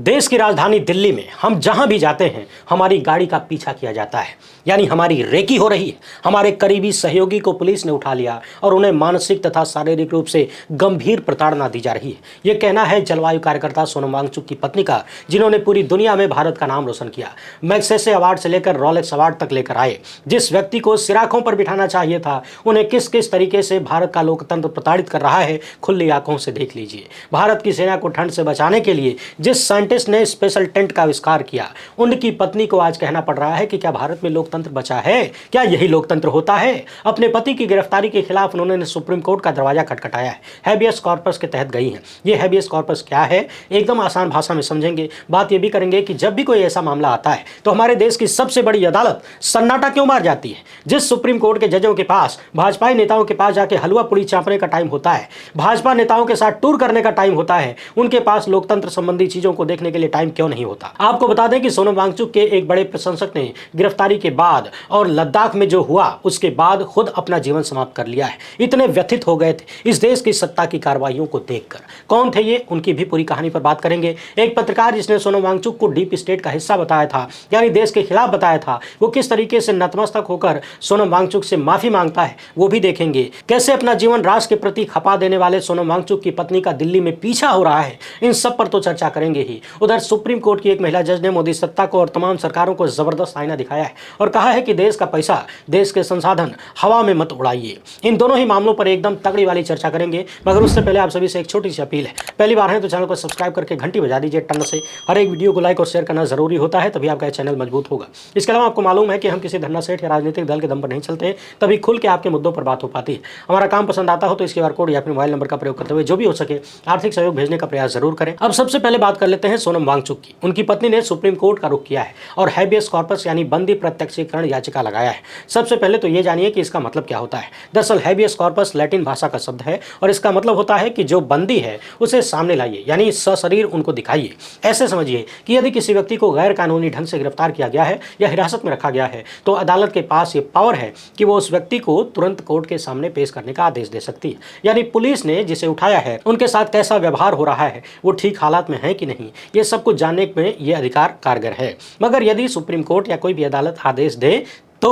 देश की राजधानी दिल्ली में हम जहां भी जाते हैं हमारी गाड़ी का पीछा किया जाता है, यानी हमारी रेकी हो रही है। हमारे करीबी सहयोगी को पुलिस ने उठा लिया और उन्हें मानसिक तथा शारीरिक रूप से गंभीर प्रताड़ना दी जा रही है। यह कहना है जलवायु कार्यकर्ता सोनम वांगचुक की पत्नी का, जिन्होंने पूरी दुनिया में भारत का नाम रोशन किया। मैग्सेसे अवार्ड से लेकर रोलेक्स अवार्ड तक लेकर आए। जिस व्यक्ति को सिराखों पर बिठाना चाहिए था, उन्हें किस किस तरीके से भारत का लोकतंत्र प्रताड़ित कर रहा है, खुली आंखों से देख लीजिए। भारत की सेना को ठंड से बचाने के लिए जिस साइंटिस्ट ने स्पेशल टेंट का आविष्कार किया, उनकी पत्नी को आज कहना पड़ रहा है कि क्या भारत में लोकतंत्र बचा है? क्या यही लोकतंत्र होता है? अपने पति की गिरफ्तारी के खिलाफ उन्होंने सुप्रीम कोर्ट का दरवाजा खटखटाया है। हैबियस कॉर्पस के तहत गई हैं। ये हैबियस कॉर्पस क्या है, एकदम आसान भाषा में समझेंगे। बात ये भी करेंगे कि जब भी कोई ऐसा मामला आता है तो हमारे देश की सबसे बड़ी अदालत सन्नाटा क्यों मार जाती है। जिस सुप्रीम कोर्ट के जजों के पास भाजपा नेताओं के पास जाके हलवा पूड़ी चापने का टाइम होता है, भाजपा नेताओं के साथ टूर करने का टाइम होता है, उनके पास लोकतंत्र संबंधी चीजों को देखने के लिए टाइम क्यों नहीं होता। आपको बता दें कि सोनम वांगचुक के एक बड़े प्रशंसक ने गिरफ्तारी के बाद और लद्दाख में जो हुआ उसके बाद खुद अपना जीवन समाप्त कर लिया है। इतने व्यथित हो गए थे इस देश की सत्ता की कार्रवाइयों को देखकर। कौन थे ये, उनकी भी पूरी कहानी पर बात करेंगे। एक पत्रकार जिसने सोनम वांगचुक को डीप स्टेट का हिस्सा बताया था, यानी देश के खिलाफ बताया था, वो किस तरीके से नतमस्तक होकर सोनम वांगचुक से माफी मांगता है, वो भी देखेंगे। कैसे अपना जीवन राष्ट्र के प्रति खपा देने वाले सोनम वांगचुक की पत्नी का दिल्ली में पीछा हो रहा है, इन सब पर तो चर्चा करेंगे ही। उधर सुप्रीम कोर्ट की एक महिला जज ने मोदी सत्ता को और तमाम सरकारों को जबरदस्त आईना दिखाया है और कहा है कि देश का पैसा, देश के संसाधन हवा में मत उड़ाइए। इन दोनों ही मामलों पर एकदम तगड़ी वाली चर्चा करेंगे, मगर उससे पहले आप सभी से एक छोटी सी अपील है। पहली बार है तो चैनल को सब्सक्राइब करके घंटी बजा दीजिए टन से। हर एक वीडियो को लाइक और शेयर करना जरूरी होता है, तभी आपका चैनल मजबूत होगा। इसके अलावा आपको मालूम है कि हम किसी धरना सेठ या राजनीतिक दल के दम पर नहीं चलते, तभी खुल के आपके मुद्दों पर बात हो पाती है। हमारा काम पसंद आता हो तो इसके QR कोड या फिर मोबाइल नंबर का प्रयोग करते हुए जो भी हो सके आर्थिक सहयोग भेजने का प्रयास जरूर करें। अब सबसे पहले बात कर लेते हैं सोनम वांगचुक की। उनकी पत्नी ने सुप्रीम कोर्ट का रुख किया है और हैबियस कॉर्पस यानी बंदी प्रत्यक्षीकरण याचिका लगाया है। सबसे पहले तो ये जानिए कि इसका मतलब क्या होता है। दरअसल हैबियस कॉर्पस लैटिन भाषा का शब्द है और इसका मतलब होता है कि जो बंदी है उसे सामने लाइए, यानी सशरीर उनको दिखाइए। ऐसे समझिए कि यदि किसी व्यक्ति को गैर कानूनी ढंग से गिरफ्तार किया गया है या हिरासत में रखा गया है तो अदालत के पास ये पावर है कि वो उस व्यक्ति को तुरंत कोर्ट के सामने पेश करने का आदेश दे सकती है। यानी पुलिस ने जिसे उठाया है उनके साथ कैसा व्यवहार हो रहा है, वो ठीक हालात में है कि नहीं, ये सब कुछ जानने में ये अधिकार कारगर है। मगर यदि सुप्रीम कोर्ट या कोई भी अदालत आदेश दे तो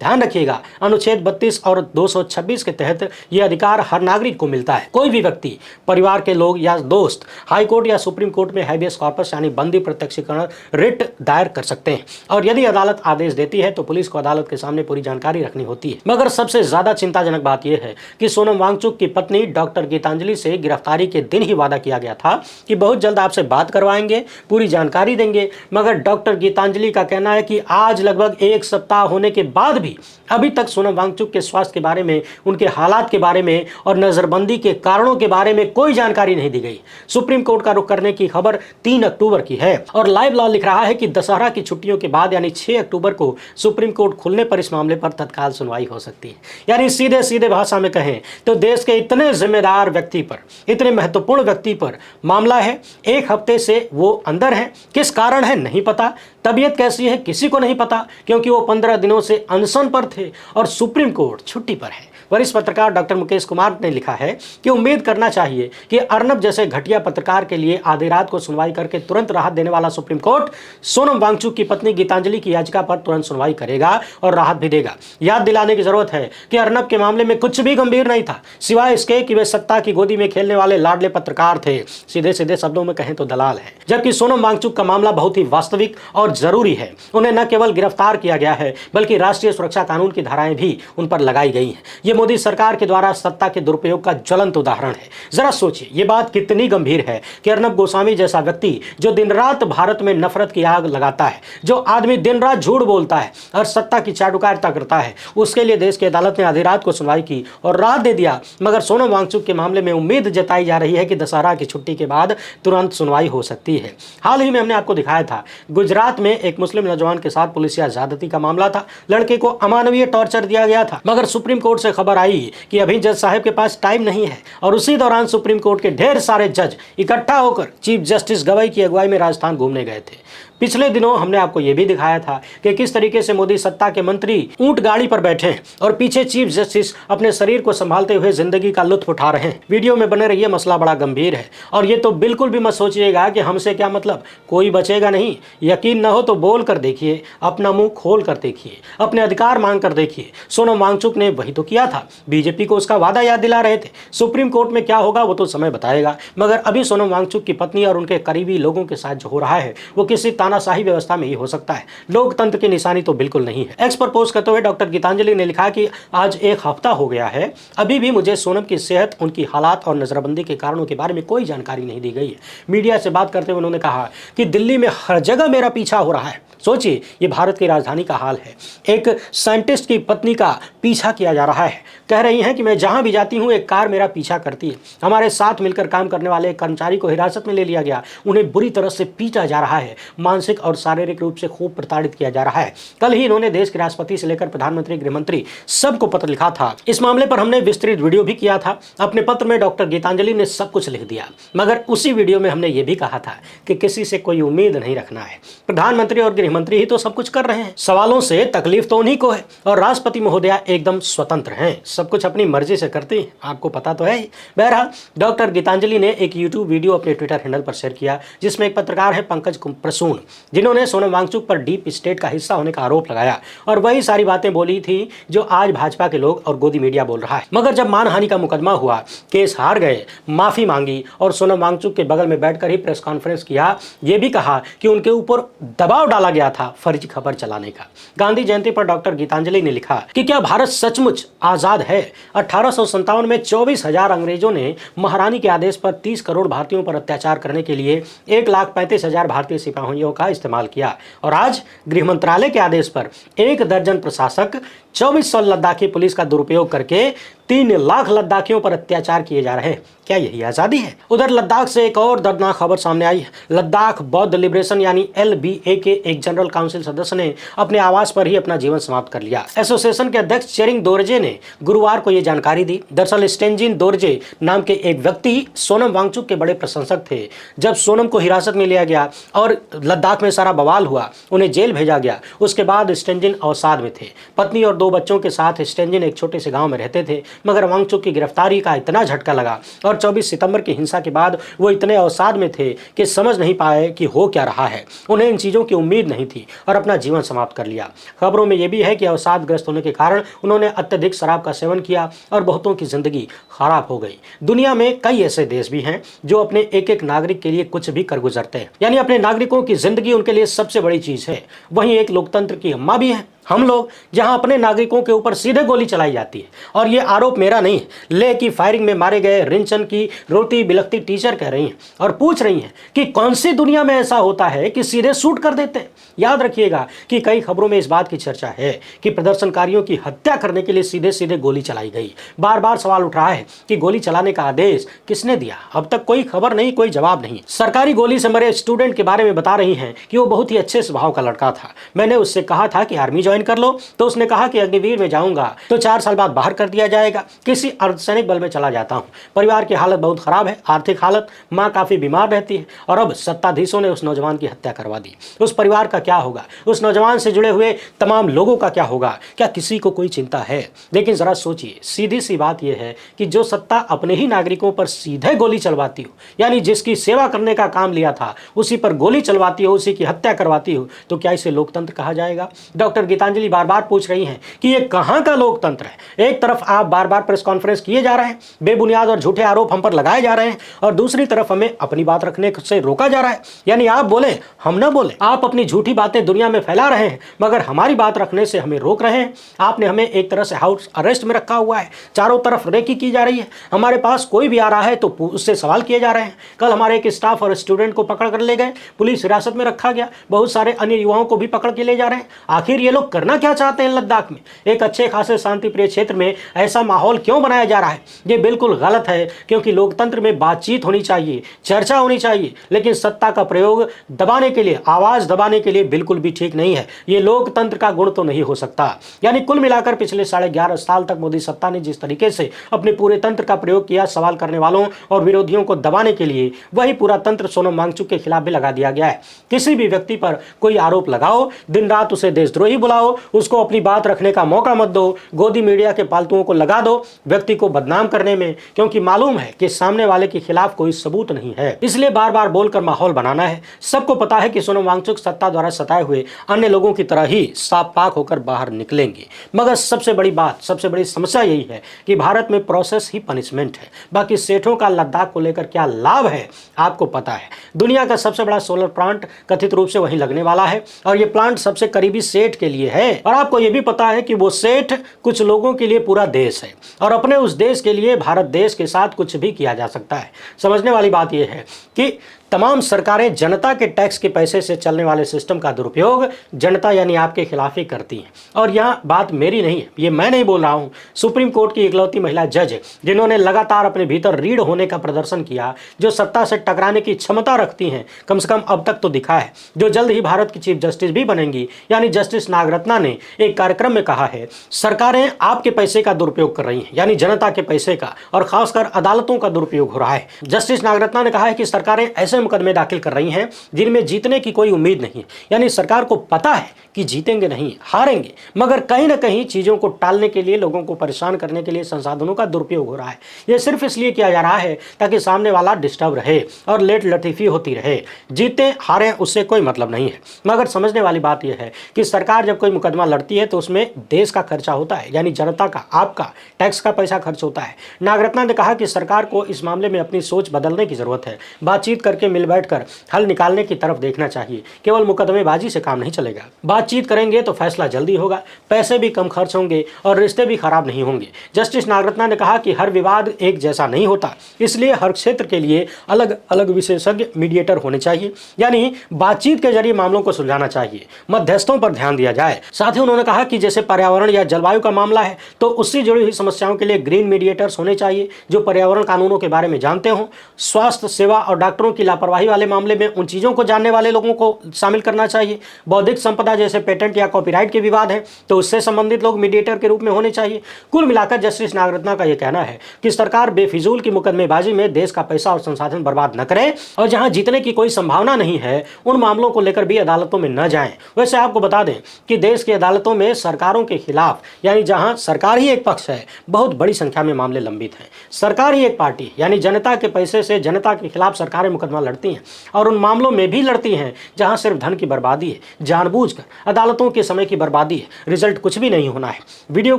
ध्यान रखिएगा, अनुच्छेद 32 और 226 के तहत यह अधिकार हर नागरिक को मिलता है। कोई भी व्यक्ति, परिवार के लोग या दोस्त हाई कोर्ट या सुप्रीम कोर्ट में हैबियस कॉर्पस यानी बंदी प्रत्यक्षीकरण रिट दायर कर सकते हैं और यदि अदालत आदेश देती है तो पुलिस को अदालत के सामने पूरी जानकारी रखनी होती है। मगर सबसे ज्यादा चिंताजनक बात यह है कि सोनम वांगचुक की पत्नी डॉक्टर गीतांजलि से गिरफ्तारी के दिन ही वादा किया गया था कि बहुत जल्द आपसे बात करवाएंगे, पूरी जानकारी देंगे। मगर डॉक्टर गीतांजलि का कहना है कि आज लगभग एक सप्ताह होने के बाद भी अभी तक सोनम वांगचुक के स्वास्थ्य के बारे में, उनके हालात के बारे में और नजरबंदी के कारणों के बारे में कोई जानकारी नहीं दी गई। सुप्रीम कोर्ट का रुख करने की खबर 3 अक्टूबर की है और लाइव लॉ लिख रहा है कि दशहरा की छुट्टियों के बाद यानी 6 अक्टूबर को सुप्रीम कोर्ट खुलने पर इस मामले पर तत्काल सुनवाई हो सकती है। यानी सीधे सीधे भाषा में कहें तो देश के इतने जिम्मेदार व्यक्ति पर, इतने महत्वपूर्ण व्यक्ति पर मामला है। 1 हफ्ते से वो अंदर है, किस कारण है नहीं पता, तबीयत कैसी है किसी को नहीं पता, क्योंकि वो 15 दिनों से अनशन पर थे और सुप्रीम कोर्ट छुट्टी पर है। वरिष्ठ पत्रकार डॉक्टर मुकेश कुमार ने लिखा है कि उम्मीद करना चाहिए कि अर्नब जैसे घटिया पत्रकार के लिए आधी रात को सुनवाई करके तुरंत राहत देने वाला सुप्रीम कोर्ट सोनम वांगचुक की पत्नी गीतांजलि की याचिका पर तुरंत सुनवाई करेगा और राहत भी देगा। याद दिलाने की जरूरत है कि अर्नब के मामले में कुछ भी गंभीर नहीं था, सिवाय इसके कि वे सत्ता की गोदी में खेलने वाले लाडले पत्रकार थे। सीधे सीधे शब्दों में कहें तो दलाल है। जबकि सोनम वांगचुक का मामला बहुत ही वास्तविक और जरूरी है। उन्हें न केवल गिरफ्तार किया गया है बल्कि राष्ट्रीय सुरक्षा कानून की धाराएं भी उन पर लगाई गई हैं। ये मोदी सरकार के द्वारा सत्ता के दुरुपयोग का ज्वलंत उदाहरण है। जरा सोचिए ये बात कितनी गंभीर है कि अर्नब गोस्वामी जैसा व्यक्ति जो दिन रात भारत में नफरत की आग लगाता है, जो आदमी दिन रात झूठ बोलता है और सत्ता की चाटुकारिता करता है, उसके लिए देश की अदालत ने आधी रात को सुनवाई की और राहत दे दिया। मगर सोनम वांगचुक के मामले में उम्मीद जताई जा रही है कि दशहरा की छुट्टी के बाद तुरंत सुनवाई हो सकती है। हाल ही में हमने आपको दिखाया था गुजरात में एक मुस्लिम नौजवान के साथ पुलिसिया ज्यादती का मामला था। लड़के को अमानवीय टॉर्चर दिया गया था, मगर सुप्रीम कोर्ट से खबर आई कि अभी जज साहब के पास टाइम नहीं है और उसी दौरान सुप्रीम कोर्ट के ढेर सारे जज इकट्ठा होकर चीफ जस्टिस गवाई की अगुवाई में राजस्थान घूमने गए थे। पिछले दिनों हमने आपको यह भी दिखाया था कि किस तरीके से मोदी सत्ता के मंत्री ऊंट गाड़ी पर बैठे हैं और पीछे चीफ जस्टिस अपने शरीर को संभालते हुए जिंदगी का लुत्फ उठा रहे हैं। वीडियो में बने रहिए, मसला बड़ा गंभीर है और ये तो बिल्कुल भी मत सोचिएगा कि हमसे क्या मतलब, कोई बचेगा नहीं। यकीन न हो तो बोल कर देखिए, अपना मुंह खोल कर देखिए, अपने अधिकार मांग कर देखिए। सोनम वांगचुक ने वही तो किया था, बीजेपी को उसका वादा याद दिला रहे थे। सुप्रीम कोर्ट में क्या होगा वो तो समय बताएगा, मगर अभी सोनम वांगचुक की पत्नी और उनके करीबी लोगों के साथ जो हो रहा है वो किसी तानाशाही व्यवस्था में ही हो सकता है। लोकतंत्र की निशानी तो बिल्कुल नहीं है। एक्स पर पोस्ट करते हुए डॉक्टर गीतांजलि ने लिखा कि आज एक हफ्ता हो गया है, अभी भी मुझे सोनम की सेहत, उनकी हालात और नजरबंदी के कारणों के बारे में कोई जानकारी नहीं दी गई है। मीडिया से बात करते हुए उन्होंने कहा कि दिल्ली में हर जगह मेरा पीछा हो रहा है। सोचिए, ये भारत की राजधानी का हाल है। एक साइंटिस्ट की पत्नी का पीछा किया जा रहा है। कह रही हैं कि मैं जहां भी जाती हूं एक कार मेरा पीछा करती है। हमारे साथ मिलकर काम करने वाले एक कर्मचारी को हिरासत में ले लिया गया, उन्हें बुरी तरह से पीटा जा रहा है, मानसिक और शारीरिक रूप से खूब प्रताड़ित किया जा रहा है। कल ही इन्होंने देश के राष्ट्रपति से लेकर प्रधानमंत्री, गृहमंत्री सबको पत्र लिखा था। इस मामले पर हमने विस्तृत वीडियो भी किया था। अपने पत्र में डॉक्टर गीतांजलि ने सब कुछ लिख दिया, मगर उसी वीडियो में हमने ये भी कहा था कि किसी से कोई उम्मीद नहीं रखना है। प्रधानमंत्री और गृहमंत्री ही तो सब कुछ कर रहे हैं, सवालों से तकलीफ तो उन्हीं को है और राष्ट्रपति महोदया एकदम स्वतंत्र हैं, सब कुछ अपनी मर्जी से करते हैं, आपको पता तो है ही। बहरहाल डॉक्टर गीतांजलि ने एक यूट्यूब वीडियो अपने ट्विटर हैंडल पर शेयर किया, जिसमें एक पत्रकार है पंकज प्रसून, जिन्होंने सोनम वांगचुक पर डीप स्टेट का हिस्सा होने का आरोप लगाया और वही सारी बातें बोली थी जो आज भाजपा के लोग और गोदी मीडिया बोल रहा है। मगर जब मानहानि का मुकदमा हुआ, केस हार गए, माफी मांगी और सोनम वांगचुक के बगल में बैठकर ही प्रेस कॉन्फ्रेंस किया, यह भी कहा कि उनके ऊपर दबाव डाला गया था फर्जी खबर चलाने का। गांधी जयंती पर डॉक्टर गीतांजलि ने लिखा कि क्या भारत सचमुच आजाद है? 1857 में 24,000 अंग्रेजों ने महारानी के आदेश पर 30 करोड़ भारतीयों पर अत्याचार करने के लिए 1,35,000 भारतीय सिपाहियों का इस्तेमाल किया और आज गृह मंत्रालय के आदेश पर 1 दर्जन प्रशासक 2400 लद्दाखी पुलिस का दुरुपयोग करके 3 लाख लद्दाखियों पर अत्याचार किए जा रहे हैं। क्या यही आजादी है? उधर लद्दाख से एक और दर्दनाक खबर सामने आई है। लद्दाख बौद्ध लिबरेशन यानी LBA के एक जनरल काउंसिल सदस्य ने अपने आवास पर ही अपना जीवन समाप्त कर लिया। एसोसिएशन के अध्यक्ष चेरिंग दोरजे ने गुरुवार को यह जानकारी दी। दरअसल स्टेंजिन दोरजे नाम के एक व्यक्ति सोनम वांगचुक के बड़े प्रशंसक थे। जब सोनम को हिरासत में लिया गया और लद्दाख में सारा बवाल हुआ, उन्हें जेल भेजा गया। उसके बाद स्टेंजिन अवसाद में थे। पत्नी और 2 बच्चों के साथ स्टेंजिन एक छोटे से गांव में रहते थे, मगर वांगचुक की गिरफ्तारी का इतना झटका लगा और 24 सितंबर की हिंसा के बाद वो इतने अवसाद में थे कि समझ नहीं पाए कि हो क्या रहा है। उन्हें इन चीज़ों की उम्मीद नहीं थी और अपना जीवन समाप्त कर लिया। खबरों में यह भी है कि अवसादग्रस्त होने के कारण उन्होंने अत्यधिक शराब का सेवन किया और बहुतों की जिंदगी खराब हो गई। दुनिया में कई ऐसे देश भी हैं जो अपने एक एक नागरिक के लिए कुछ भी कर गुजरते हैं, यानी अपने नागरिकों की जिंदगी उनके लिए सबसे बड़ी चीज है। वहीं एक लोकतंत्र की अम्मा भी है हम लोग, जहां अपने नागरिकों के ऊपर सीधे गोली चलाई जाती है। और ये आरोप मेरा नहीं है, लेह की फायरिंग में मारे गए रिंचन की रोती बिलखती टीचर कह रही हैं और पूछ रही हैं कि कौन सी दुनिया में ऐसा होता है कि सीधे शूट कर देते हैं। याद रखिएगा कि कई खबरों में इस बात की चर्चा है कि प्रदर्शनकारियों की हत्या करने के लिए सीधे सीधे गोली चलाई गई। बार बार सवाल उठ रहा है कि गोली चलाने का आदेश किसने दिया। अब तक कोई खबर नहीं, कोई जवाब नहीं। सरकारी गोली से मरे स्टूडेंट के बारे में बता रही हैं कि वो बहुत ही अच्छे स्वभाव का लड़का था। मैंने उससे कहा था कि आर्मी ज्वाइन कर लो, तो उसने कहा कि अग्निवीर में जाऊंगा तो 4 साल बाद बाहर कर दिया जाएगा, किसी अर्धसैनिक बल में चला जाता हूं। परिवार की हालत बहुत खराब है, आर्थिक हालत, मां काफी बीमार रहती है और अब सत्ताधीशों ने उस नौजवान की हत्या करवा दी। उस परिवार का क्या होगा? उस नौजवान से जुड़े हुए तमाम लोगों का क्या होगा? क्या किसी को कोई चिंता है? लेकिन जरा सोचिए, सीधी सी बात यह है कि जो सत्ता अपने ही नागरिकों पर सीधे गोली चलवाती हो, यानी जिसकी सेवा करने का काम लिया था उसी पर गोली चलवाती हो, उसी की हत्या करवाती हो, तो क्या इसे लोकतंत्र कहा जाएगा? डॉक्टर गीतांजलि बार बार पूछ रही हैं कि ये कहां का लोकतंत्र है। एक तरफ आप बार बार प्रेस कॉन्फ्रेंस किए जा रहे हैं, बेबुनियाद और झूठे आरोप हम पर लगाए जा रहे हैं, और दूसरी तरफ हमें अपनी बात रखने से रोका जा रहा है। यानी आप बोले हम ना बोले, आप अपनी झूठी बातें दुनिया में फैला रहे हैं मगर हमारी बात रखने से हमें रोक रहे हैं। आपने हमें एक तरह से हाउस अरेस्ट में रखा हुआ है, चारों तरफ रेकी की जा रही है। हमारे पास कोई भी आ रहा है तो उससे सवाल किए जा रहे हैं। कल हमारे एक स्टाफ और स्टूडेंट को पकड़ कर ले गए, पुलिस हिरासत में रखा गया, बहुत सारे अन्य युवाओं को भी पकड़ के ले जा रहे हैं। आखिर ये लोग लोग करना क्या चाहते हैं लद्दाख में? एक अच्छे खासे शांति प्रिय क्षेत्र में ऐसा माहौल क्यों बनाया जा रहा है? ये बिल्कुल गलत है, क्योंकि लोकतंत्र में बातचीत होनी चाहिए, चर्चा होनी चाहिए, लेकिन सत्ता का प्रयोग दबाने के लिए, आवाज दबाने के लिए बिल्कुल भी ठीक नहीं है। ये लोकतंत्र का गुण तो नहीं हो सकता। यानी कुल मिलाकर पिछले 11.5 साल तक मोदी सत्ता ने जिस तरीके से अपने पूरे तंत्र का प्रयोग किया सवाल करने वालों और विरोधियों को दबाने के लिए, वही पूरा तंत्र सोनम वांगचुक के खिलाफ भी लगा दिया गया है। किसी भी व्यक्ति पर कोई आरोप लगाओ, दिन रात उसे देशद्रोही बुलाओ, उसको अपनी बात रखने का मौका मत दो, गोदी मीडिया के पालतुओं को लगा दो व्यक्ति को बदनाम करने में, क्योंकि मालूम है कि सामने वाले के खिलाफ कोई सबूत नहीं है। इसलिए बार बार बोलकर माहौल बनाना है। सबको पता है कि सोनम वांगचुक सत्ता द्वारा सताए हुए अन्य लोगों की तरह ही साफ पाक होकर बाहर निकलेंगे। मगर सबसे बड़ी बात, सबसे बड़ी समस्या यही है कि भारत में प्रोसेस ही पनिशमेंट है। बाकी सेठों का लद्दाख को लेकर क्या लाभ है आपको पता है। दुनिया का सबसे बड़ा सोलर प्लांट कथित रूप से वहीं लगने वाला है, और ये प्लांट सबसे करीबी सेठ के लिए है। और आपको ये भी पता है कि वो सेठ कुछ लोगों के लिए पूरा देश है, और अपने उस देश के लिए भारत देश के साथ कुछ भी किया जा सकता है। समझने वाली बात यह है कि तमाम सरकारें जनता के टैक्स के पैसे से चलने वाले सिस्टम का दुरुपयोग जनता यानी आपके खिलाफ ही करती हैं। और यहाँ बात मेरी नहीं है, ये मैं नहीं बोल रहा हूँ, सुप्रीम कोर्ट की इकलौती महिला जज जिन्होंने लगातार अपने भीतर रीढ़ होने का प्रदर्शन किया, जो सत्ता से टकराने की क्षमता रखती हैं, कम से कम अब तक तो दिखा है, जो जल्द ही भारत की चीफ जस्टिस भी बनेंगी, यानी जस्टिस नागरत्ना ने एक कार्यक्रम में कहा है सरकारें आपके पैसे का दुरुपयोग कर रही हैं, यानी जनता के पैसे का, और खासकर अदालतों का दुरुपयोग हो रहा है। जस्टिस नागरत्ना ने कहा है कि सरकारें ऐसे मुकदमे दाखिल कर रही हैं जिनमें जीतने की कोई उम्मीद नहीं है, यानी सरकार को पता है कि जीतेंगे नहीं, हारेंगे, मगर कहीं ना कहीं चीजों को टालने के लिए, लोगों को परेशान करने के लिए संसाधनों का दुरुपयोग हो रहा है। यह सिर्फ इसलिए किया जा रहा है ताकि सामने वाला डिस्टर्ब रहे और लेट लतीफी होती रहे। जीते हारे उससे कोई मतलब नहीं है। मगर समझने वाली बात यह है कि सरकार जब कोई मुकदमा लड़ती है तो उसमें देश का खर्चा होता है, यानी जनता का, आपका टैक्स का पैसा खर्च होता है। नागरत्ना ने कहा कि सरकार को इस मामले में अपनी सोच बदलने की जरूरत है, बातचीत करके मिल बैठकर हल निकालने की तरफ देखना चाहिए। केवल मुकदमेबाजी से काम नहीं चलेगा। बातचीत करेंगे तो फैसला जल्दी होगा, पैसे भी कम खर्च होंगे और रिश्ते भी खराब नहीं होंगे। जस्टिस नागरत्ना ने कहा कि हर विवाद एक जैसा नहीं होता, इसलिए हर क्षेत्र के लिए अलग अलग विशेषज्ञ मीडिएटर होने चाहिए, यानी बातचीत के जरिए मामलों को सुलझाना चाहिए, मध्यस्थों पर ध्यान दिया जाए। साथ ही उन्होंने कहा कि जैसे पर्यावरण या जलवायु का मामला है तो उससे जुड़ी हुई समस्याओं के लिए ग्रीन मीडिएटर्स होने चाहिए जो पर्यावरण कानूनों के बारे में जानते हों। स्वास्थ्य सेवा और डॉक्टरों की लापरवाही वाले मामले में उन चीजों को जानने वाले लोगों को शामिल करना चाहिए। बौद्धिक संपदा जैसे पेटेंट या कॉपीराइट के विवाद हैं तो उससे संबंधित लोग मीडिएटर के रूप में होने चाहिए। कुल मिलाकर जस्टिस नागरत्ना का यह कहना है कि सरकार बेफिजूल की मुकदमेबाजी में देश का पैसा और संसाधन बर्बाद न करे, और जहां जीतने की कोई संभावना नहीं है उन मामलों को लेकर भी अदालतों में न जाएं। वैसे आपको बता दें कि देश की अदालतों में सरकारों के खिलाफ, यानी जहां सरकार ही एक पक्ष है, बहुत बड़ी संख्या में मामले लंबित हैं। सरकार ही एक पार्टी, यानी जनता के पैसे से जनता के खिलाफ सरकारें मुकदमा लड़ती हैं, और उन मामलों में भी लड़ती हैं जहां सिर्फ धन की बर्बादी है, जानबूझकर अदालतों के समय की बर्बादी है, रिजल्ट कुछ भी नहीं होना है। वीडियो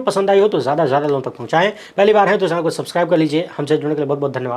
पसंद आई हो तो ज़्यादा से ज़्यादा लोगों तक पहुंचाएं। पहली बार है तो चैनल को सब्सक्राइब कर लीजिए। हमसे जुड़ने के लिए बहुत बहुत धन्यवाद।